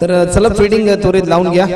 तर चला फिल्डिंग त्वरित लावून घ्या.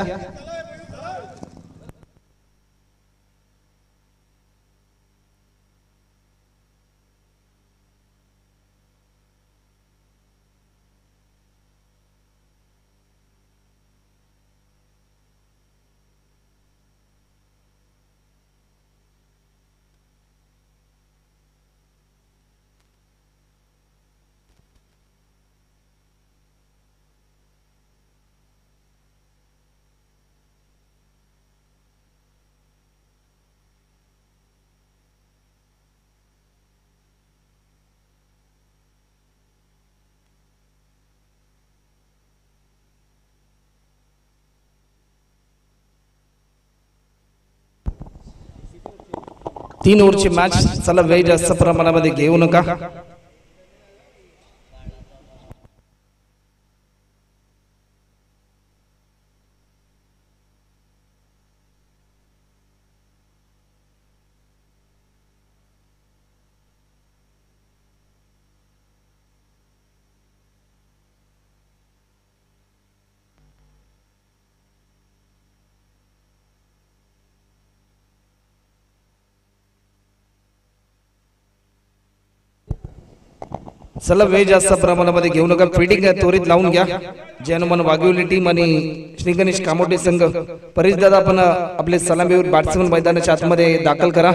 तीन ओव्हरची मॅच. चला वेळ जास्त प्रमाणामध्ये घेऊ नका. चला वेळ जास्त प्रमाणामध्ये घेऊ नका. फिल्डिंग त्वरित लावून घ्या. जय हनुमान वाघिवली टीम आणि श्री गणेश कामोटे संघ. परेश दादा आपण आपले सलामीवर बॅट्समन मैदानाच्या आतमध्ये दाखल करा.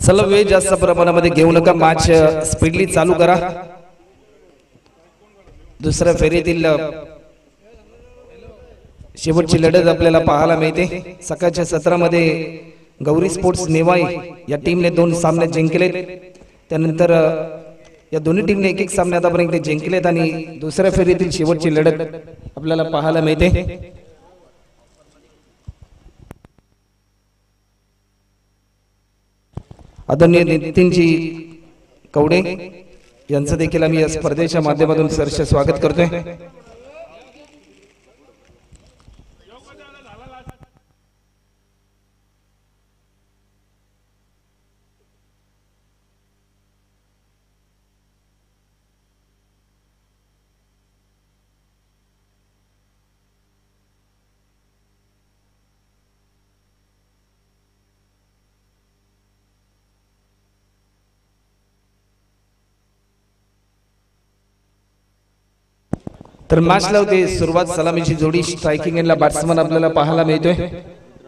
चला वेळ जास्त प्रमाणामध्ये घेऊ नका. मॅच स्पीडली चालू करा. दुसऱ्या फेरीतील शेवटची लढत आपल्याला पाहायला मिळते. सकाळच्या सत्रामध्ये गौरी स्पोर्ट्स नेवाई या टीमने 2 सामने जिंकले. त्यानंतर या दोन्ही टीमने एक सामने आतापर्यंत जिंकलेत आणि दुसऱ्या फेरीतील शेवटची लढत आपल्याला पाहायला मिळते. आदरणीय नितीनजी कवडे यांचं देखील आम्ही या स्पर्धेच्या माध्यमातून सहर्ष स्वागत करतोय. तर मॅच लावते सुरुवात. सलामीची जोडी स्ट्रायकिंग एंडला बॅट्समन आपल्याला पाहायला मिळतोय.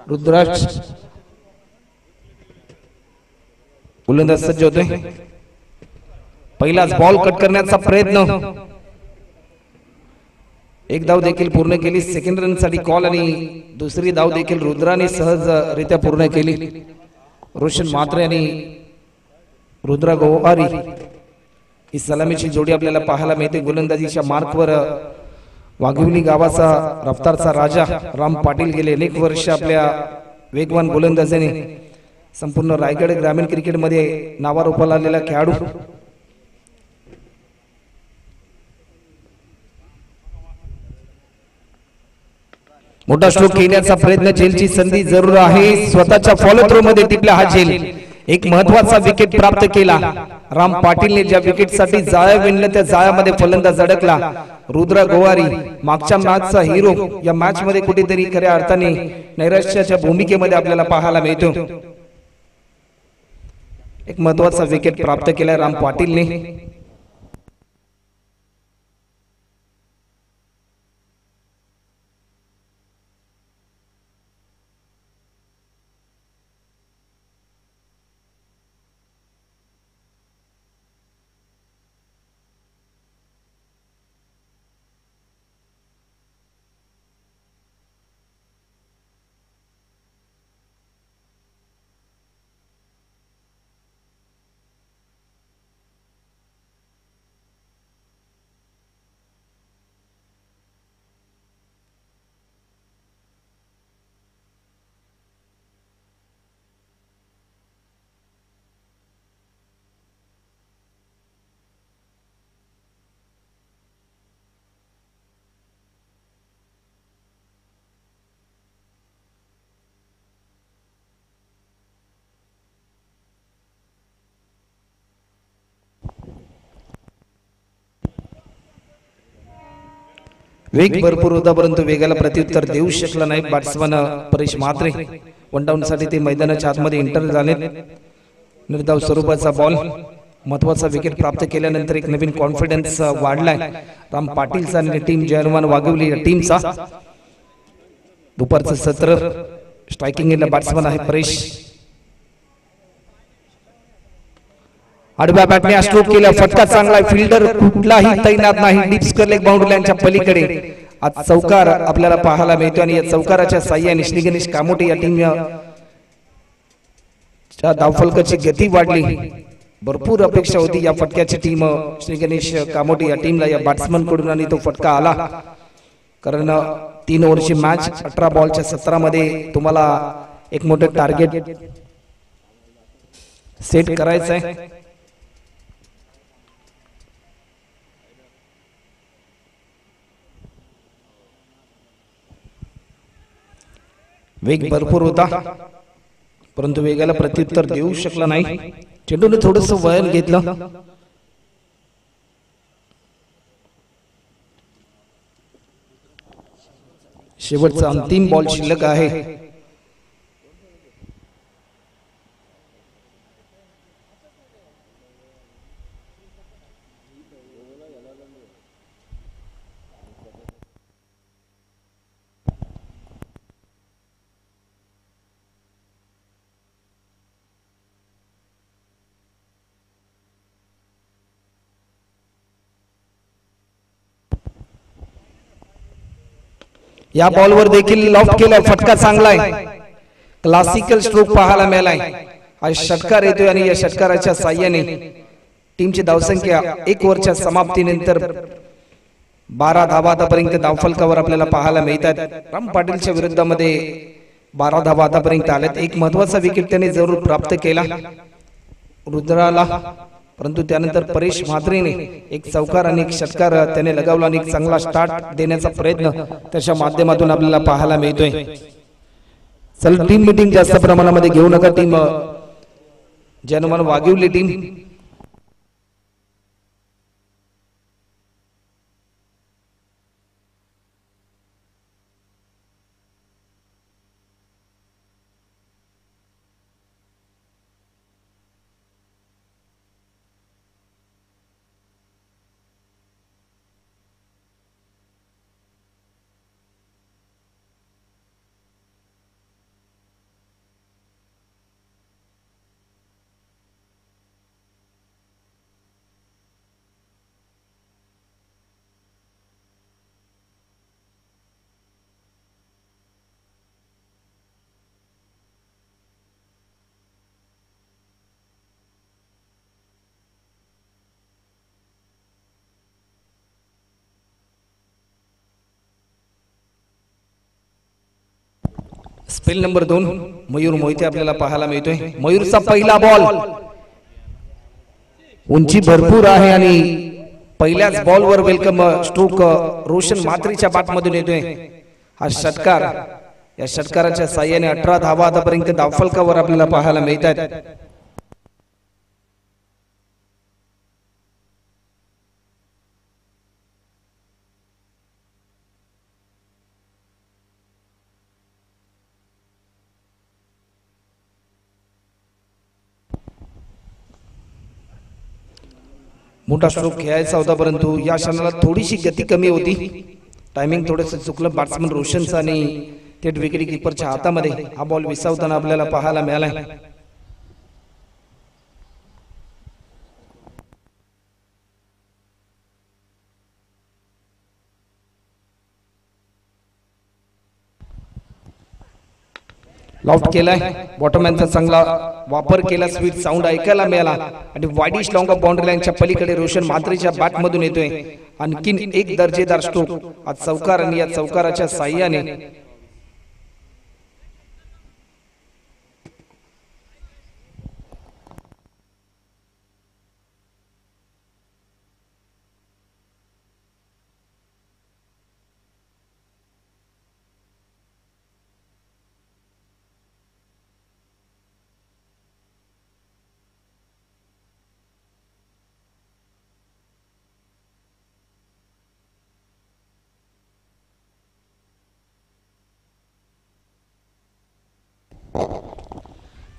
रुद्राक्ष गोलंदाज सज्ज होतोय. पहिलाच बॉल कट करण्याचा प्रयत्न. एक धाव देखील पूर्ण केली. सेकंड रन साठी कॉल आणि दुसरी धाव देखील रुद्राने सहजरित्या पूर्ण केली. रोशन म्हात्रे आणि रुद्रा गोवारी ही सलामीची जोडी आपल्याला पाहायला मिळते. गोलंदाजीच्या मार्कवर वाघिवली गावाचा रफ्तारचा राजा राम पाटील गेले अनेक वर्ष आपल्या वेगवान गोलंदाजीने संपूर्ण रायगड ग्रामीण क्रिकेटमध्ये नावारूपाला आलेला खेळाडू. मोठा स्ट्रोक घेण्याचा प्रयत्न. झेलची संधी जरूर आहे. स्वतःच्या फॉलो थ्रो मध्ये टिपला हा झेल. एक महत्वाचा विकेट प्राप्त केला. राम पाटीलने ज्या विकेटसाठी जाळ्या विणलं त्या जाळ्यामध्ये फलंदाज अडकला. रुद्रा गोवारी मागच्या मॅचचा हिरो या मॅच मध्ये कुठेतरी खऱ्या अर्थाने नैराश्याच्या भूमिकेमध्ये आपल्याला पाहायला मिळतो. एक महत्वाचा विकेट प्राप्त केला राम पाटीलने. वेग भरपूर होता परंतु वेगाला प्रत्युत्तर देऊ शकला नाही batsman Paresh Mhatre. One down साठी ते मैदानाच्या आतमध्ये एंटर झाले. निर्धाव स्वरूपाचा बॉल महत्वाचा विकेट प्राप्त केल्यानंतर एक नवीन कॉन्फिडन्स वाढलाय राम पाटीलचा आणि टीम जयनुमान वाघवली या टीमचा. दुपारचं सत्र स्ट्रायकिंग इन बॅट्समन आहे परेश. आडव्या बॅटने स्ट्रोक केला, फटका चांगला, फिल्डर कुठलाही तैनात नाही. डीप स्क्वेअर लेग बाउंड्री लाईनच्या पलीकडे आज चौकार आपल्याला पाहायला मिळतो आणि या चौकाराच्या साह्याने श्री गणेश कामोटे या टीम धावफलकाची गती वाढली. भरपूर अपेक्षा होती या फटक्याची टीम श्री गणेश कामोटे या टीमला या बॅट्समन कडून आणि तो फटका आला. कारण 3 ओव्हरची मॅच 18 बॉलच्या 17 मध्ये तुम्हाला एक मोठं टार्गेट सेट करायचं आहे. वेग भरपूर होता परंतु वेगाला प्रत्युत्तर देऊ शकला नाही. चेंडूने थोडस वळण घेतलं. शेवटचा अंतिम बॉल शिल्लक आहे. या बॉलवर देखील लॉफ्ट केलाय, फटका चांगला आहे. क्लासिकल स्ट्रोक पाहायला मिळालाय. हा षटकार येतोय आणि या षटकाराच्या साह्याने टीमची धावसंख्या 1 ओव्हरच्या समाप्तीनंतर 12 धावा आतापर्यंत धावफलकावर आपल्याला पाहायला मिळतात. राम पाटीलच्या विरुद्धामध्ये 12 धावा आतापर्यंत आल्यात. एक महत्वाचा विकेट त्याने जरूर प्राप्त केला रुद्राला, परंतु त्यानंतर परेश म्हात्रेने एक चौकार आणि एक षटकार त्याने लगावला आणि एक चांगला स्टार्ट देण्याचा प्रयत्न त्याच्या माध्यमातून आपल्याला पाहायला मिळतोय. चल टीम मीटिंग जास्त प्रमाणामध्ये घेऊ नका. टीम जयनुमान Waghivali team spell number 2 Mayur Mohite आपल्याला पाहायला मिळतोय. मयूरचा पहिला बॉल उंची भरपूर आहे आणि पहिल्याच बॉलवर वेलकम स्ट्रोक रोशन म्हात्रेच्या बॅटमधून येतोय. हा षटकार, या षटकाराच्या साह्याने 18 धावा आतापर्यंत धावफलकावर आपल्याला पाहायला मिळतात. मोठा स्ट्रोक खेळायचा होता, परंतु या क्षणाला थोडीशी गती कमी होती. टायमिंग थोडंसं चुकलं बॅट्समन रोशनचं आणि थेट विकेट किपरच्या हातामध्ये हा बॉल विसावताना आपल्याला पाहायला मिळालाय. लॉफ्ट केलाय, बॉटमॅनचा चांगला वापर केला, स्वीट साऊंड ऐकायला मिळाला आणि वाईडिश लॉंग ऑफ बाउंड्री लाईनच्या पलीकडे रोशन म्हात्रेच्या बॅट मधून येतोय. आणखीन एक दर्जेदार स्ट्रोक आज चौकार आणि या चौकाराच्या साह्याने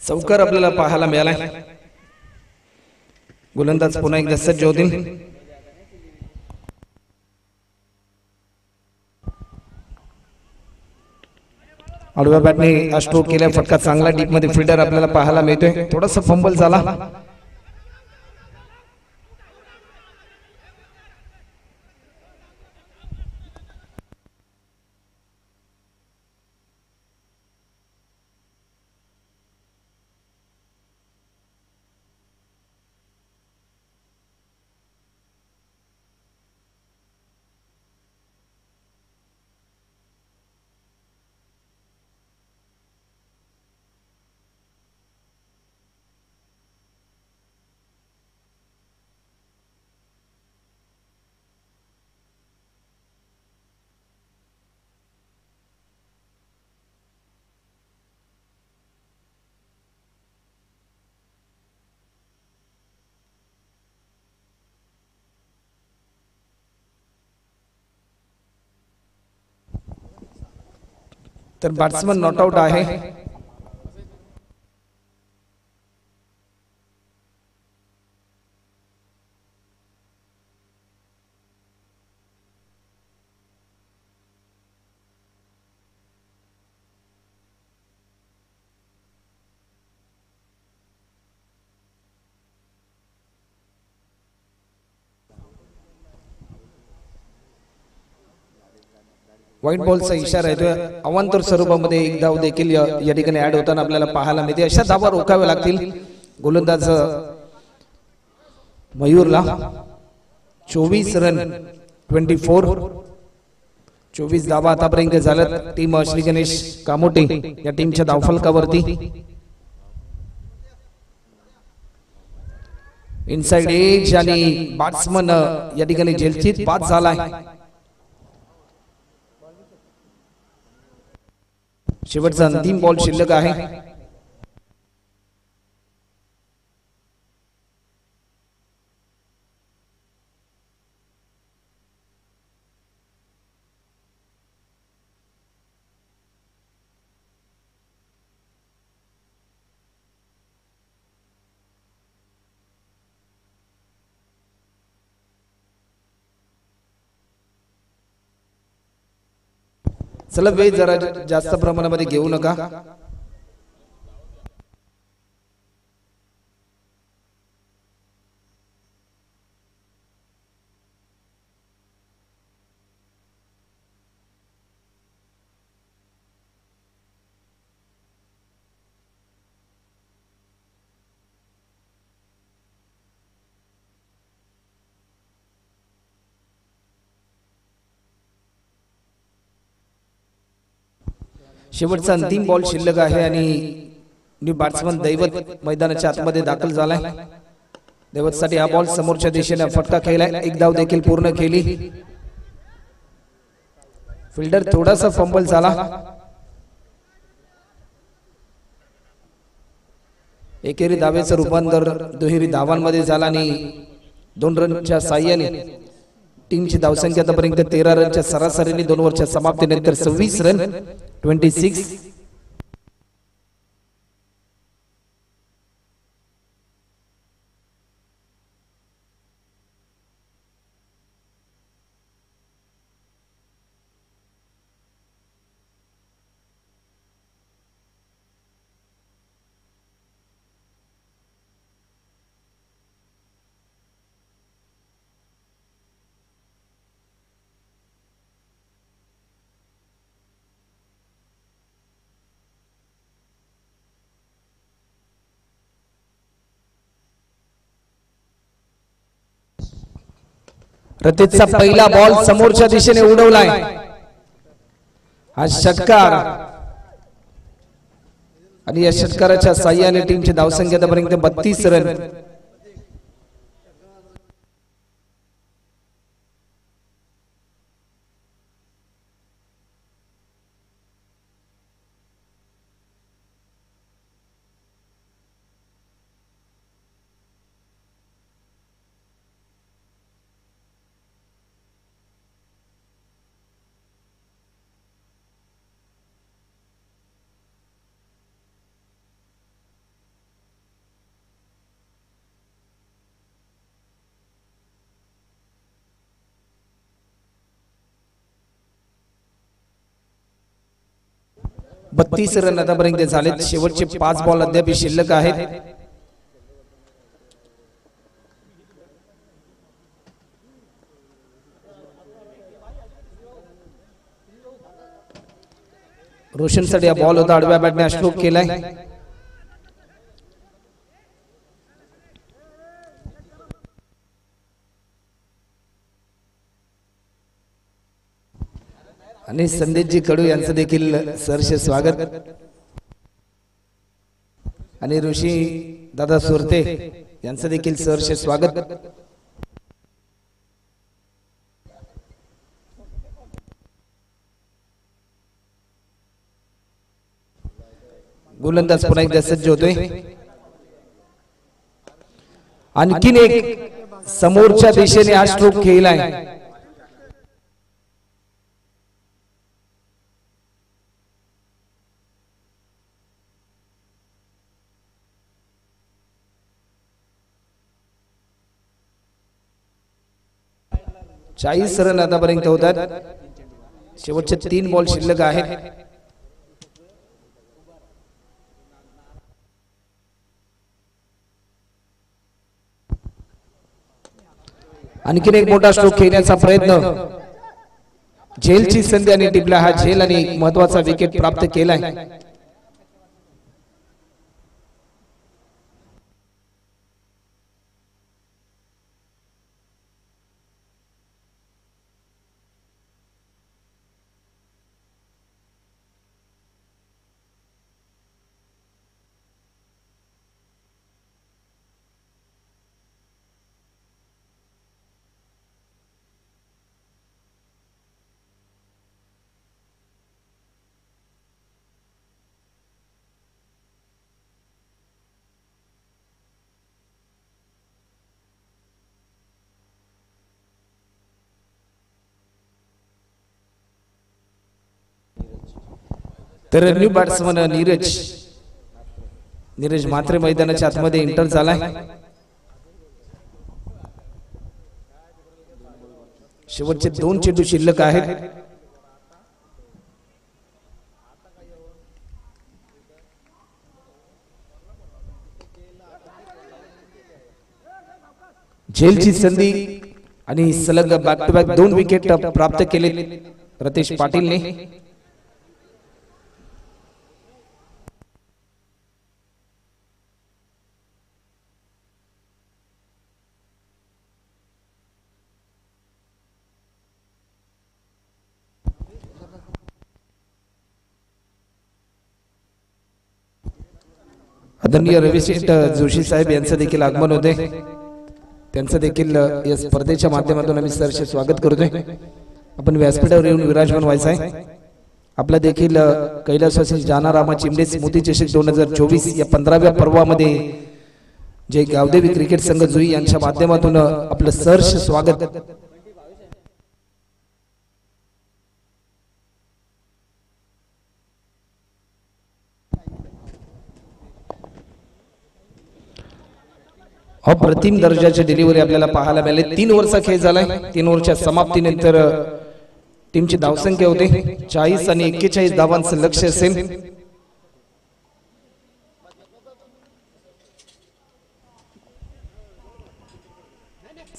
चौकार आपल्याला पाहायला मिळालाय. गोलंदाज पुन्हा एकदा सज्ज होतील. आडव्या बॅटने स्ट्रोक केला, फटका चांगला डीप मध्ये फिल्डर आपल्याला पाहायला मिळतोय. थोडासा फंबल झाला. तर बॅट्समन नॉट आउट आहे. व्हाईट बॉलचा इशारा येतोय. अवांतर स्वरूपामध्ये एक धाव देखील या ठिकाणी ऍड होताना आपल्याला पाहायला मिळते. अशा धावा रोखाव्या लागतील गोलंदाज मयूरला. 24 रन 24 धावा आतापर्यंत झाल्यात टीम श्री गणेश कामोटे या टीमच्या धावफलकावरती. इनसाइड एज आणि बॅट्समन या ठिकाणी झेलचीत पास झालाय. शेवटचा अंतिम बॉल शिल्लक आहे. चला वेळ जरा जास्त प्रमाणामध्ये घेऊ नका. शेवटचा अंतिम बॉल शिल्लक आहे आणि बॅट्समन दैवत मैदानाच्या आतमध्ये दाखल झालाय. दैवतसाठी हा बॉल समोरच्या दिशेने फटका खेळलाय. एक धाव देखील पूर्ण केली. फिल्डर थोडासा फंबल झाला. एकेरी धावेचं रूपांतर दुहेरी धावांमध्ये झाला आणि 2 रनच्या साह्याने टीमची धावसंख्या आतापर्यंत 13 रनच्या सरासरीने 2 ओव्हरच्या समाप्तीनंतर 26 रन 26. रतीचा पहिला बॉल समोरच्या दिशेने उडवलाय. हा षटकार आणि या षटकाराच्या साह्याने टीमची धावसंख्या आतापर्यंत 32 रन. बत्तीस रन आतापर्यंत झालेत. शेवटचे 5 बॉल अद्याप शिल्लक आहेत. रोशनसाठी हा बॉल होता, आडव्या बॅटने स्ट्रोक केलाय. आणि संदेशजी कडू यांचं देखील सहर्ष स्वागत. आणि ऋषी दादा सुरते यांचं देखील सहर्ष स्वागत. गोलंदाज पुन्हा एकदा सज्ज होतोय. आणखीन एक समोरच्या दिशेने हा स्ट्रोक खेळलाय. चाळीस रन आतापर्यंत होतात. शेवटचे 3 बॉल शिल्लक आहेत. आणखीन एक मोठा स्ट्रोक खेळण्याचा प्रयत्न. झेलची संधी आणि टिपला हा झेल आणि एक महत्वाचा विकेट प्राप्त केलाय. तर न्यू बॅट्समन नीरज मात्रे मैदानाच्या आतमध्ये एंटर झालाय. शेवटचे 2 चेंडू शिल्लक आहेत. झेलची संधी आणि सलग बॅक टू बॅक 2 विकेट प्राप्त केले रतेश पाटीलने. आदरणीय रविशेठ जोशी साहेब यांचं देखील आगमन होते. त्यांचं देखील या स्पर्धेच्या माध्यमातून आम्ही सहर्ष स्वागत करतोय. आपण व्यासपीठावर येऊन विराजमान व्हायचं आहे. आपला देखील कैलासवासी जानारामा चिमडे स्मृती चषक 2024 या 15व्या पर्वामध्ये जे गावदेवी क्रिकेट संघ जुई यांच्या माध्यमातून आपलं सहर्ष स्वागत. अप्रतिम दर्जाची डिलिव्हरी आपल्याला पाहायला मिळाली. 3 ओव्हरचा खेळ झालाय. 3 ओव्हरच्या समाप्तीनंतर टीमची धावसंख्या होते 40 आणि 41 धावांचं लक्ष्य असेल.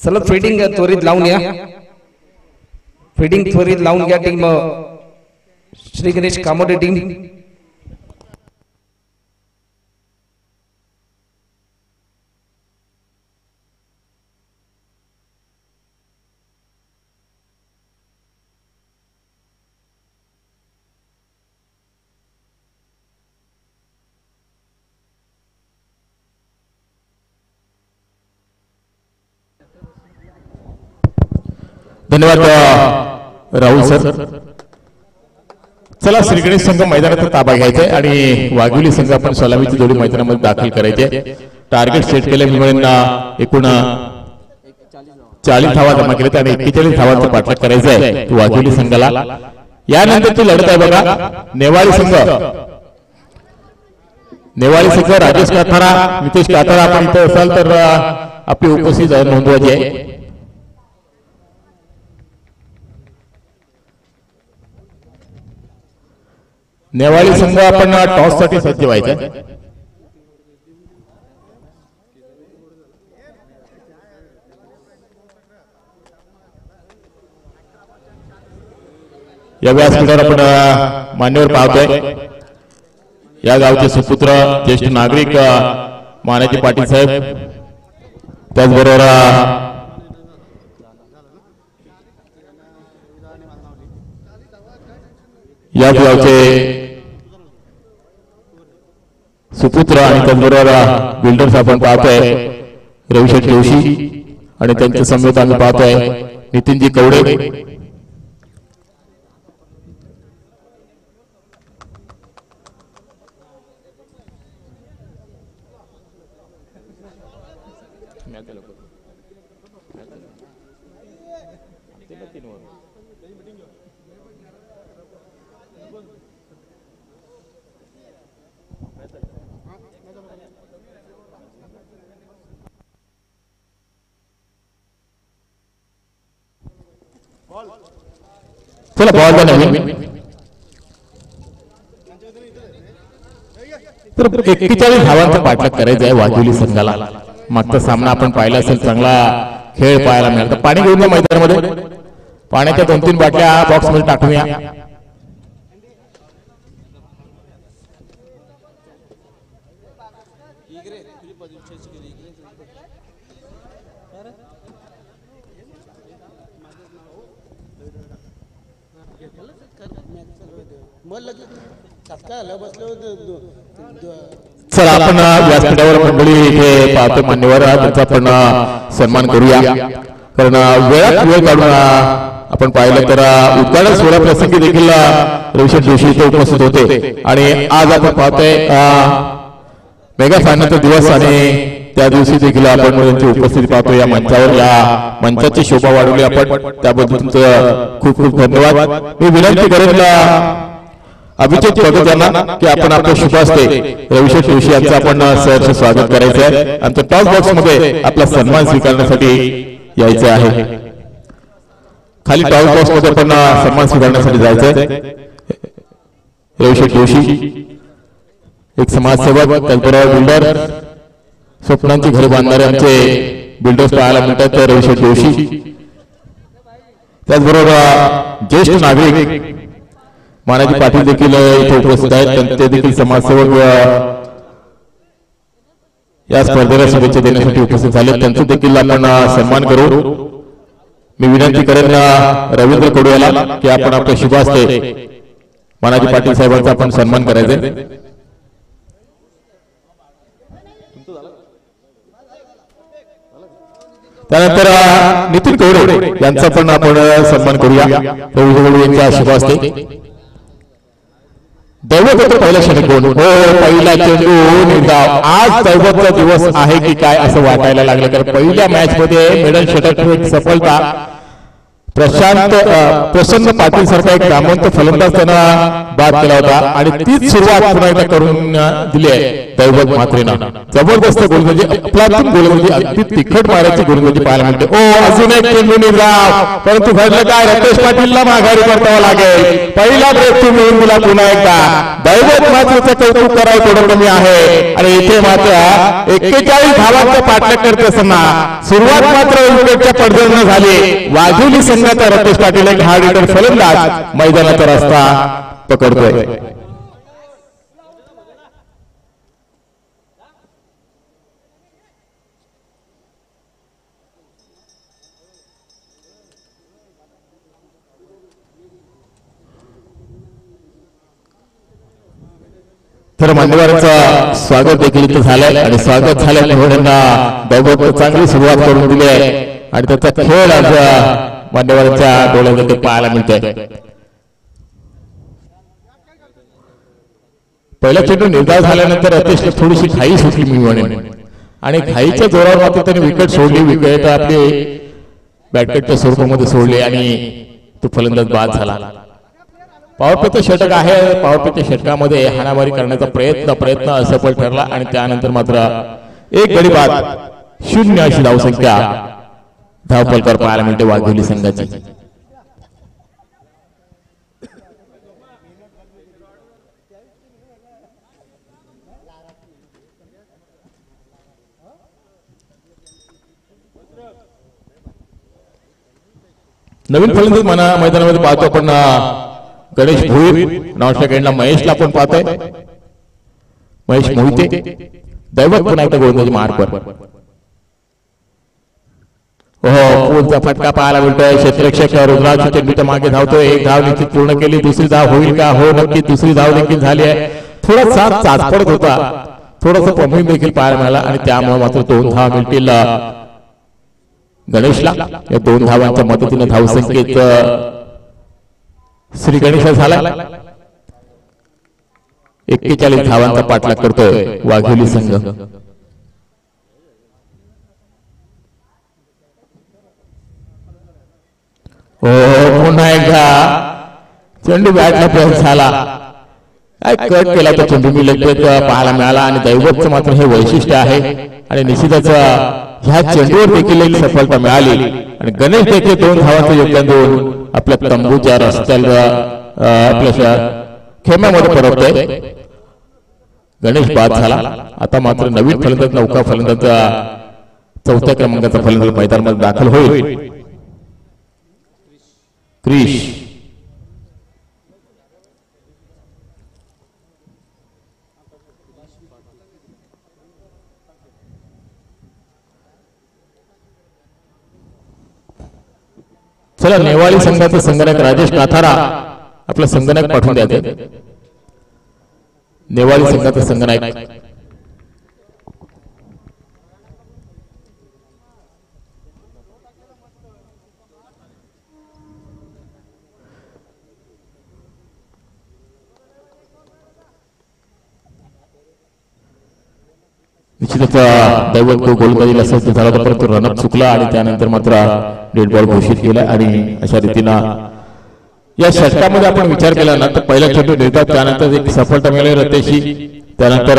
चला फिडिंग त्वरित लावून या. फिडिंग त्वरित लावून घ्या टीम श्री गणेश कामोडे टीम. धन्यवाद राहुल सर. चला श्री गणेश संघ मैदानात ताबा घ्यायचा आहे आणि वाघोली संघ आपण सलामीची जोडी मैदानामध्ये दाखल करायचे. टार्गेट सेट केल्यामुळे एकूण 40 धावा जमा केल्या आणि 41 धावांचा पाठलाग करायचा आहे वाघोली संघाला. यानंतर ती लढत आहे बघा नेवाळी संघ. नेवाळी संघ राजेश काथारा नितेश काथारा आपण इथे असाल तर आपली उपस्थिती नोंदवायची आहे. नेवाळी संघ आपण टॉस साठी सज्ज व्हायचा. या व्यासपीठावर आपण मान्यवर पाहतोय या गावचे सुपुत्र ज्येष्ठ नागरिक मानाजी पाटील साहेब, त्याचबरोबर या गावचे सुपुत्र आणि त्याचबरोबर बिल्डर्स आपण पाहतोय रविशेठ जोशी आणि त्यांच्या समवेत आम्ही पाहतोय नितीनजी कवडे. चला बॉल नवीन तर 41 धावांचा पाठलाग करायचा आहे वाघोली संघाला. मागचा सामना आपण पाहिला असेल, चांगला खेळ पाहायला मिळाला. पाणी घेऊन या मैदानामध्ये, पाण्याच्या 2-3 बाटल्या बॉक्स मध्ये टाकूया. चला आपण व्यासपीठावर मंडळी इथे पाहतो मान्यवर, त्यांचा आपण सन्मान करूया. कारण वेळात वेळ काढून आपण पाहिलं तर उद्घाटन सोहळा प्रसंगी देखील रविशेठ जोशी इथे उपस्थित होते आणि आज आपण पाहतोय मेगा फायनलचा दिवस आणि त्या दिवशी देखील आपण त्यांची उपस्थिती पाहतो या मंचावर. या मंचाची शोभा वाढवली आपण, त्याबद्दल तुमचं खूप खूप धन्यवाद. मी विनंती करेन अभिजित भगत यांना की आपण आपल्या शुभ हस्ते रविशेठ जोशी यांचं आपण सहर्ष स्वागत करायचं आहे आणि टॉस बॉक्स मध्ये आपला सन्मान स्वीकारण्यासाठी यायचं आहे. खाली टॉस बॉक्स मध्ये आपण सन्मान स्वीकारण्यासाठी जायचंय. रविशेठ जोशी एक समाजसेवक, त्याचबरोबर बिल्डर, स्वप्नांची घरे बांधणारे आमचे बिल्डर्स पाहायला मिळतात रविशेठ जोशी. त्याचबरोबर ज्येष्ठ नागरिक मानाजी पाटील देखील इथे उपस्थित आहेत. ते देखील समाजसेवक या स्पर्धेला शुभेच्छा देण्यासाठी उपस्थित झाले. त्यांचा देखील आपण सन्मान करू. मी विनंती करेन रवींद्र कडू याला की आपण आपल्या शुभ हस्ते मानाजी पाटील साहेबांचा आपण सन्मान करायचा. त्यानंतर नितीन कवडे यांचा पण आपण सन्मान करूया. रवींद्र कडू यांच्या शुभ हस्ते. दैवत होतो पहिला षटकोन, हो पहिला चेंडू निर्धाव. आज दैवतचा दिवस आहे की काय असं वाटायला लागलं, कारण पहिल्या मॅच मध्ये मिडल षटक सफलता प्रसन्न पाटील सारखा एक नामवंत फलंदाज त्यांना बाद केला होता आणि तीच सुरुवात पुन्हा एकदा करून दिली आहे दैवत म्हात्रेनं. जबरदस्त गोलंदाजी, अफलातून गोलंदाजी, अगदी तिखट मारायची गोलंदाजी पाहायला मिळते. ओ अजून एक चेंडू निर्धाव, परंतु घडलं काय, रमेश पाटीलला माघारी परतावं लागेल. पहिला ब्रेक तू मिळून दिला पुन्हा एकदा. दैवत मात्रेचं कौतुक करायला थोडं कमी आहे आणि इथे मात्र 41 धावांचा पाठलाग करत असताना सुरुवात मात्र विकेटच्या पडद्यानं झाली. वाघोली संघाचा रमेश पाटील एक हार्ड हिटर फलंदाज मैदानाचा रस्ता पकडतोय. तर मान्यवरांचं स्वागत देखील इथं झालंय आणि स्वागत झाल्यामुळे दैवत चांगली सुरुवात करून दिली आहे आणि त्याचा खेळ आज मान्यवरांच्या डोळ्यात ते पाहायला मिळतंय. पहिला चेंडू निर्धार झाल्यानंतर अतिशय थोडीशी घाई सुटली मी म्हणेन आणि घाईच्या जोरावर मात्र त्याने विकेट सोडली. विकेट आपली बॅटकटच्या स्वरूपामध्ये सोडले आणि तो फलंदाज बाद झाला. पॉवरप्लेचं षटक आहे. पॉवरप्लेच्या षटकामध्ये हाणामारी करण्याचा प्रयत्न असफल ठरला आणि त्यानंतर मात्र एक गडी बाद 0 अशी धावसंख्या धावफलकावर पाहायला मिळते वाघोली संघाची. नवीन फलंदाज मैदानामध्ये पाहतो आपण गणेश भोईर नॉनस्ट्राइक एंडला महेशला आपण पाहतोय. महेश मोहिते दैवत पुन्हा एकदा गोलंदाजी मार्कवर. पूलचा फटका पाहायला मिळतोय. क्षेत्ररक्षक रुद्राची चेंडूच्या मागे धावतोय. एक धाव निश्चित पूर्ण केली. दुसरी धाव होईल का? हो नक्की दुसरी धाव देखील झाली आहे. थोडासा चाचपडत होता. थोडासा प्रमुख देखील पाहायला मिळाला आणि त्यामुळे मात्र 2 धाव मिळतील गणेशला. या 2 धावांच्या मदतीने धावसंख्येत श्री गणेश झाला. 41 धावांचा पाठलाग करतोय वाघोली संघ. पुन्हा एकदा चेंडू बॅटला प्रयोग झाला. काय कट केला तो चेंडू मी लगेच पाहायला मिळाला आणि दैवतचं मात्र हे वैशिष्ट्य आहे आणि निश्चितच ह्या चेंडूवर देखील एक सफलता मिळाली आणि गणेश देखील 2 धावांचं योगदान देऊन आपल्या तंबूच्या रस्त्याला आपल्या खेम्यामध्ये परततोय. गणेश बाद झाला. आता मात्र नवीन फलंदाज नौका फलंदाज 4थ्या क्रमांकाचा फलंदाज मैदानामध्ये दाखल होईल. क्रिश चला नेवाळी संघाचा संगणक राजेश काथारा आपला संगणक पाठवून द्यायचे. नेवाळी संघाचा संगणक निश्चितच दैवत गोलंदाजीला सज्ज झाला होता परंतु रनअप चुकला आणि त्यानंतर मात्र डेड बॉल घोषित केला आणि अशा रीतीनं या षटकामध्ये आपण विचार केला ना तर पहिला चेंडू निर्धाव त्यानंतर एक सफलता मिळाली रतेशी. त्यानंतर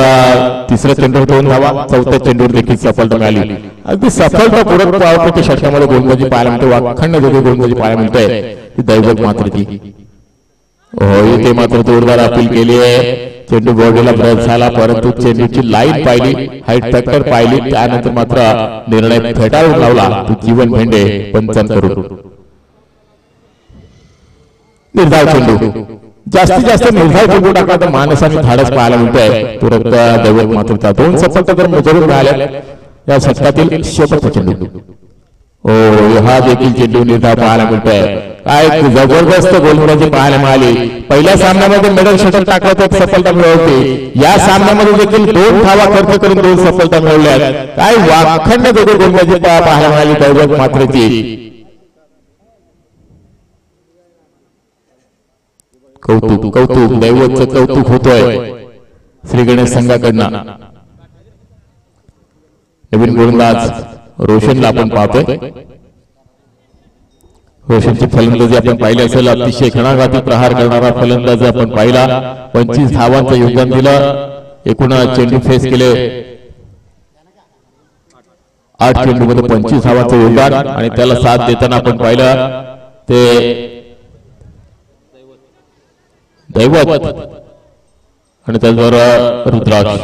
तिसऱ्या चेंडूवर 2 धावा. 4थ्या चेंडूवर देखील सफलता मिळाली. अगदी सफलतापूर्वक पॉवरप्लेच्या षटकामध्ये गोलंदाजी पाहायला मिळते. वाखंड देखील गोलंदाजी पाहायला मिळते. ती दैवत मात्र ती इथे मात्र जोरदार अपील केली आहे. चेंडू बॉडीला ब्रश झाला परंतु चेंडूची लाईन पाहिली, हाईट फॅक्टर पाहिली, त्यानंतर मात्र निर्णय फेटाळून लावला तो जीवन भेंडे पंचांकरून. निर्धाव चेंडू जास्तीत जास्त निर्धाव चेंडू टाकला तर मानसाने धाडस पाहायला मिळतंय. तुरंत दैवत मात्र 2 सफलता तर जरूर मिळाल्या या षटकातील शेवटचा चेंडू. हा देखील चेंडू निर्धाव पाहायला मिळतोय. काय जबरदस्त गोलंदाजी पाहायला मिळाली. पहिल्या सामन्यामध्ये मिडल षटक टाकलं तर सफलता मिळवते. या सामन्यामध्ये देखील 2 धावा खर्च करून 2 सफलता मिळवल्या. काय वाखंड देखील गोलंदाजी पाहायला मिळाली दैवत मात्रची. कौतुक कौतुक दैवतचं कौतुक होतोय श्री गणेश संघाकडनं. नवीन गोलंदाज रोशनला आपण पाहतोय. रोशनची फलंदाजी आपण पाहिली असेल. अतिशय घणाघाती प्रहार करणारा फलंदाज आपण पाहिला. 25 धावांचं योगदान दिलं. एकूण चेंडू फेस केले 8 चेंडूमध्ये 25 धावांचं योगदान आणि त्याला साथ देताना आपण पाहिलं ते दैवत आणि त्याचबरोबर रुद्राक्ष.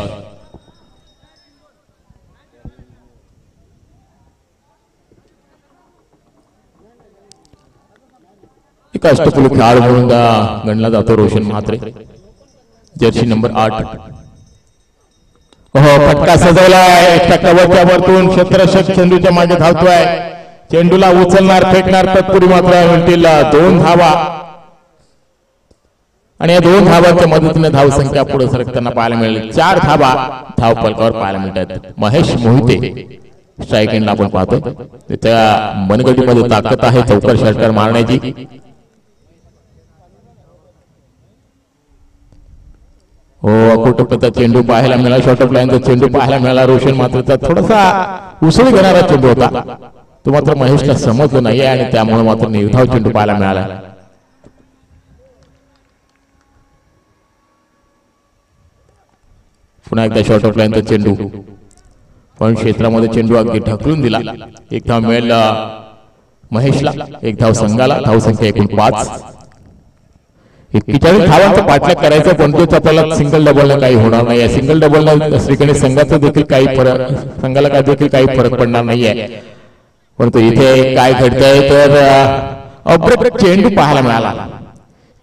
एक अष्टपैलू खेळाडू म्हणून गणला जातो रोशन म्हात्रे, जर्सी नंबर 8. फटका सजवलाय. टक्कावरच्या वरतून क्षेत्ररक्षक चेंडूच्या मागे धावतोय. चेंडूला उचलणार फेकणार तत्पूर्वी मात्र मिळतील 2 धावा आणि या 2 धावांच्या मदतीने धावसंख्या पुढे सरकताना पाहायला मिळेल. 4 धावा धावफलकावर पाहायला मिळतात. महेश मोहिते स्ट्राईक एंडला आपण पाहतोय त्या मनगटीमध्ये ताकद आहे चौकार षटकार मारण्याची. हो अकोटकचा चेंडू पाहायला मिळाला. शॉर्ट ऑफ लाईनचा चेंडू पाहायला मिळाला. रोशन मात्रचा थोडासा उसळी घेणारा चेंडू होता तो मात्र महेशला समजलं नाहीये आणि त्यामुळे मात्र निर्धाव चेंडू पाहायला मिळाला. पुन्हा एकदा शॉर्ट ऑफ लाईनचा चेंडू पण क्षेत्रामध्ये चेंडू अगदी ढकलून दिला. एक धाव मिळेल महेशला, एक धाव संघाला. धावसंख्या एकूण 5. 41 धावांचा पाठलाग करायचा पण तोच आपल्याला सिंगल डबलला काही होणार नाही. सिंगल डबलला श्रीकडे संघाचा देखील काही फरक, संघाला काय देखील काही फरक पडणार नाहीये. परंतु इथे काय घडतंय तर अब्रप्ट चेंडू पाहायला मिळाला.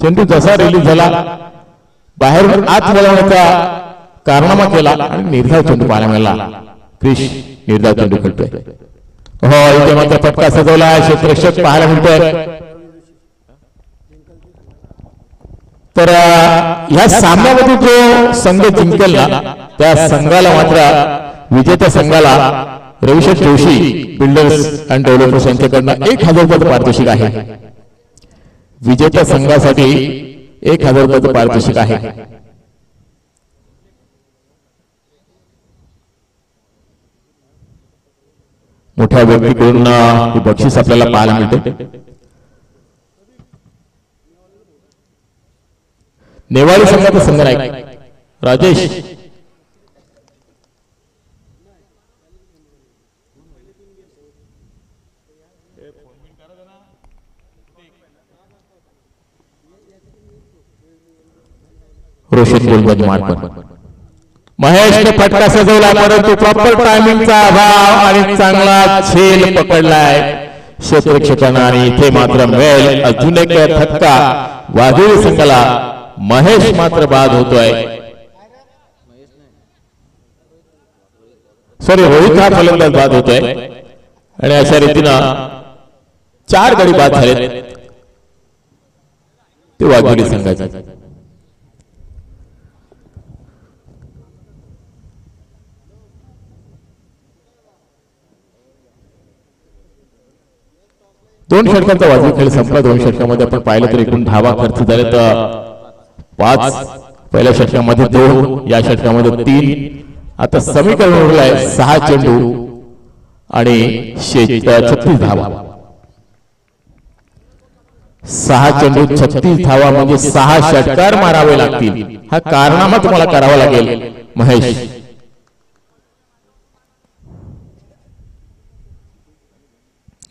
चेंडू जसा रिलीज झाला बाहेरून आत वळवण्याचा कारनामा केला आणि निर्धाव चेंडू पाहायला मिळाला. क्रिश निर्धाव चेंडू खेळतोय. हो इथे मात्र फटका सजवला. क्षेत्ररक्षक पाहायला मिळतोय. तर ह्या सामन्यामध्ये जो संघ जिंकेल ना त्या संघाला मात्र विजेत्या संघाला Ravishankar Joshi builders and developers यांच्याकडनं 1000 रुपयाचं पारितोषिक आहे. विजेत्या संघासाठी 1000 रुपयाचं पारितोषिक आहे. मोठ्या व्यक्तीकडून हे बक्षीस आपल्याला पाहायला मिळते. नेवाळी संघाचा संघनायक राजेश रोशन गोलंदाजी मार्फत महेशने फटका सजवला परंतु प्रॉपर टायमिंगचा अभाव आणि चांगला झेल पकडलाय क्षेत्ररक्षकांना आणि इथे मात्र मिळेल अजून एक फटका वाघेरी संघाला. महेश मात्र बाद होतोय. सॉरी रोहित हा फलंदाज बाद होतोय आणि अशा रीतीनं 4 गडी बाद झाले ते वाघेरी संघाचे. दोन षटकांचा वाजवी खेळ संपला. 2 षटकामध्ये आपण पाहिलं तर एकूण धावा खर्च झाले तर 5. पहिल्या षटकामध्ये 2, या षटकामध्ये 3. आता समीकरण उरलंय 6 चेंडू आणि 36 धावा. 6 चेंडू 36 धावा म्हणजे 6 षटकार मारावे लागतील. हा कारनामा तुम्हाला करावा लागेल महेश.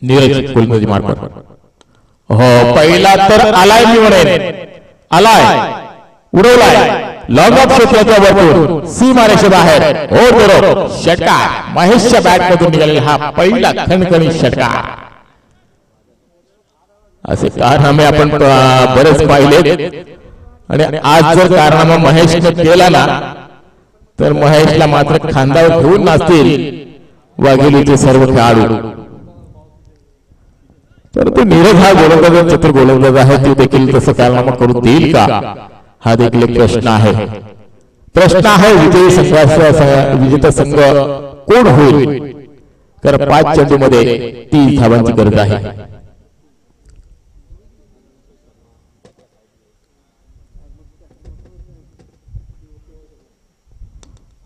नीरज गोलंदाजी मार्फत हो पहिला तर आलाय मी म्हणेन. आलाय उडवलाय लॉंग ऑफ क्षेत्राच्या वरतून सीमारेषे बाहेर हो बरोबर षटकार. महेशच्या बॅट मधून निघालेला हा पहिला खणखणीत षटकार. असे कारनामे आपण बरेच पाहिले आणि आज जर कारनामा महेशने केला ना तर महेशला मात्र खांद्यावर घेऊन नाचतील वाघेरीचे सर्व खेळाडू. परंतु नीरज हा गोलंदाज चित्र गोलंदाज आहे तो देखील तसं कारनामा करून देईल का हा देखील एक प्रश्न आहे. प्रश्न आहे विजयी संघाचा विजेता संघ कोण होईल. कारण 5 चेंडू मध्ये 30 धावांची गरज आहे.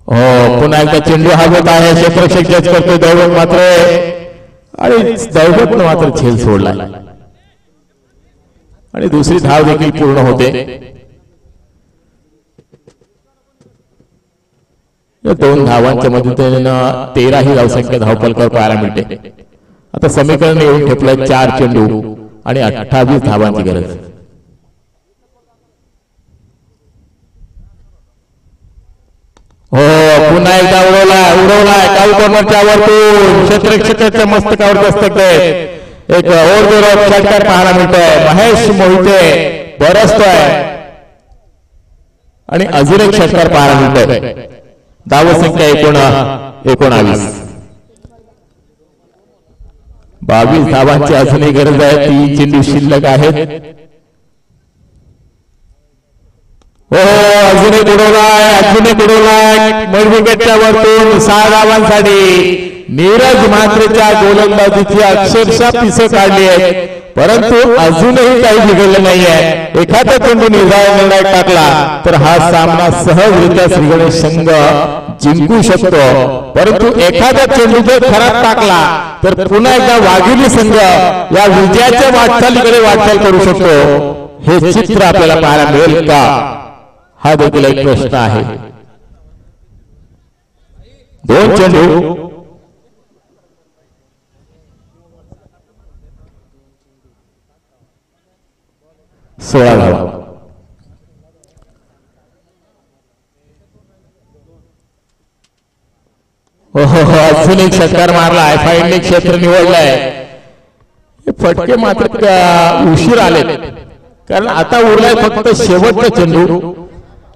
हो पुन्हा एकदा चेंडू हवत आहे. क्षेत्ररक्षक जज करतो दैवत मात्र आणि दैवत मात्र झेल सोडला आणि दुसरी धाव देखील पूर्ण होते. 2 धावांच्या मदतीनं 13 ही धावसंख्या धावफलकावर पाहायला मिळते. आता समीकरण येऊन ठेपलंय 4 चेंडू आणि 28 धावांची गरज. हो पुन्हा एकदा उडवलाय काऊ कॉर्नरच्या वरतून क्षेत्ररक्षकाच्या मस्तकावर दस्तक देत एक ओव्हर षटकार पाहायला मिळतोय. महेश मोहिते बरसतोय आणि अजून एक षटकार पाहायला मिळतोय. धावसंख्या 19. 22 धावांची अजूनही गरज आहे. 3 चेंडू शिल्लक आहेत. हो अजूनही बुडवलाय मधविकेटच्या वरतून 6 धावांसाठी नीरज म्हात्रेच्या गोलंदाजीची अक्षरशः पिसं काढली आहेत, परंतु अजूनही काही बिघडलं नाहीये. एखादा चेंडू निर्णय टाकला तर हा सामना सहजरित्या श्रीगणेश संघ जिंकू शकतो, परंतु एखादा चेंडू जर खराब टाकला तर पुन्हा एकदा वाघिणी संघ या विजयाच्या वाटचालीकडे वाटचाल करू शकतो. हे चित्र आपल्याला पाहायला मिळेल का, हा देखील एक प्रश्न आहे. दोन चेंडू 16 धावा. अजून एक षटकार मारलाय, फाईनल क्षेत्र निवडलंय. फटके मात्र उशीर आले, कारण आता उरलाय फक्त शेवटचा चेंडू.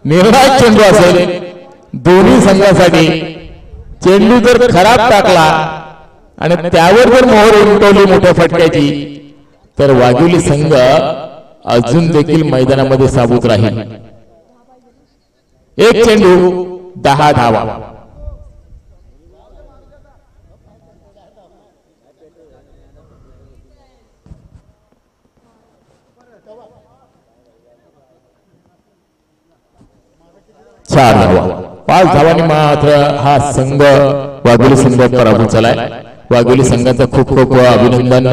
निर्णायक चेंडू असेल दोन्ही संघासाठी. चेंडू जर खराब टाकला आणि त्यावर जर मोहर उमटवली मोठ्या फटक्याची तर वाघिवली संघ अजून देखील मैदानामध्ये साबूत राहील. एक चेंडू 10 धावा. चार धावा. 5 धावांनी मात्र हा संघ वाघोली संघ पराभूत झालाय. वाघोली संघाचा खूप खूप अभिनंदन,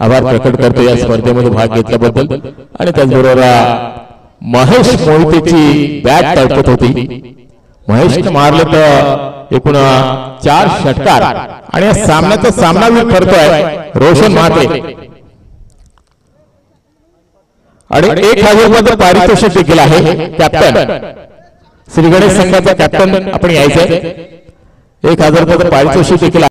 आभार प्रकट करतो या स्पर्धेमध्ये भाग घेतल्याबद्दल. आणि त्याचबरोबर महेश मोहितेची बॅट तळपत होती. महेशने मारले तर एकूण 4 षटकार आणि या सामन्याचा सामनावीर ठरतोय रोशन म्हात्रे. आणि 1000 रुपयाचं पारितोषिक देखील आहे. कॅप्टन श्रीगणेश संघाचा कॅप्टन आपण यायचंय. 1000 रुपयाचं पारितोषिक देखील